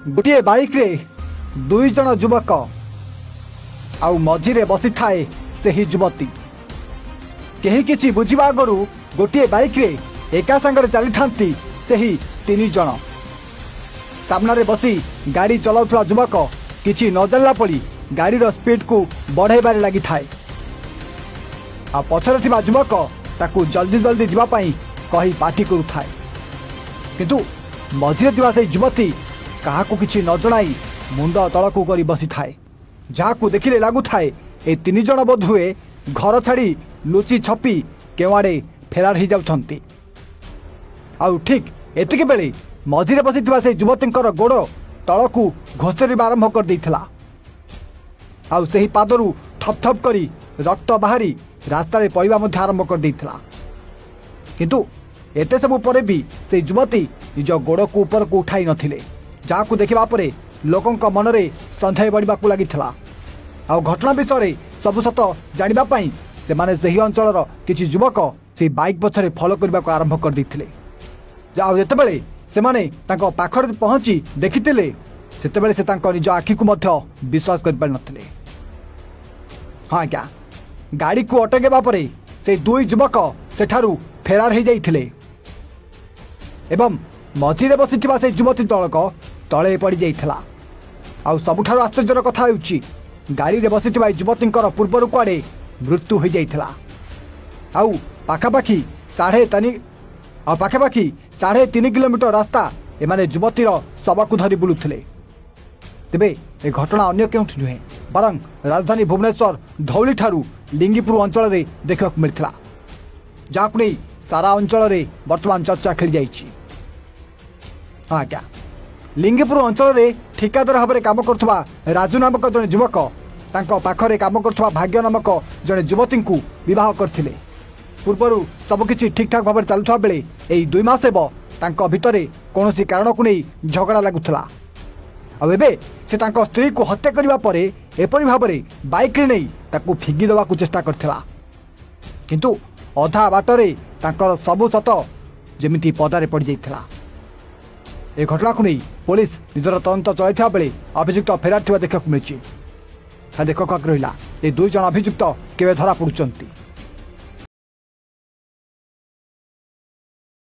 गोटे बाइक रे दुई जन युवक आउ मझिरे बसी थाए सही युवती केही किछि बुझिबा आगरु गोटे बाइक रे एका संगे चली थांती सही तीन जन सामने बसी गाड़ी चलाउथला युवक किछि न जानला पड़ी गाड़ीर स्पीड को बढ़ाइबार लगी थाए आ पछरे थिबा युवक ताकू जल्दी जल्दी जीवा पाई कही पार्टी करू थाए किंतु मझिरे थिबा से युवती काहाकू किछि न जणाई मुंड तलकू करी बसी थाए जाकू देखिले लागू थाए ए तीन जन बोध हुए घर छाड़ी लुचि छपी केवाड़े फेरार हो जाउछंती आउ ठीक एतिके बेले मझिरे बसिथिबा से युवतींकर गोड़ तलकू घोषरिबा आरंभ कर देइथिला आउ सही पादरू थप थप करी रक्त बाहरी रास्ता रे पड़िबा मध्ये आरंभ कर देइथिला किंतु एते सब परे भी से युवती निज गोड़ को ऊपर को उठाई नथिले जाकू देखिबा परे लोकंक मनरे संदेह बढ़िबाकू लागिथिला आउ घटना विषय सबु सत जानिबा पई से माने सही अंचलर किछि युवक से बाइक पछरे फॉलो करबाकू आरंभ कर देइथिले जाउ जेतेबेले से माने तांको पाखरे पहुंची देखिथिले सेतेबेले से तांको निज आखि को मध्य विश्वास कर पार नथिले हां क्या गाड़ी को अटकेबा परे से दुई युवक सेठारू फेरार हो जाइथिले एवं मझिरे बसिथिबा से युवती तलक तले पड़ जाइथिला आउ सबुठारु आश्चर्यर कथा हेउची गाड़ी रे बसिथिबा युवतींकर पूर्वरु कुआडे मृत्यु हो जाइथिला आउ पाखापाखी साढ़े तीन किलोमीटर रास्ता एमाने युवतीर शवकू धरी बुलुथिले तेबे ए घटना अन्य केउठी नुहे बरं राजधानी भुवनेश्वर धौली ठारू लिंगीपुर अंचल रे देखा मिलता जहां नहीं सारा अंचल रे वर्तमान चर्चा खेली जाइछि हाँ क्या लिंगीपुर अंचल रे ठिकादार भाव में काम करथुवा राजू नामक जने युवक तांको पाखरे काम करथुवा भाग्य नामक जने युवती को विवाह करथिले पूर्वरु सबकिछि ठीक ठाक भाव चलुवा बेले एई 2 मास हेब तांको भितरे कोनोसी कारण को नहीं झगड़ा लागुथला अब एबे से तांको स्त्री को हत्या करबा परे एपरि भाव में बाइक रे नहीं ताकू फिंगी देवा को चेष्टा करथिला किंतु अधा बाटरे तांकर सबु सत जेमिति पदारे पड़ जाइथिला ए घटना को नहीं पुलिस निजर तदंत चलाइथिबा बेले अभियुक्त फेरार थिबा देखा मिलछि देखक रहिला ए 2 जन अभियुक्त केवे धरा पड़ुचंती।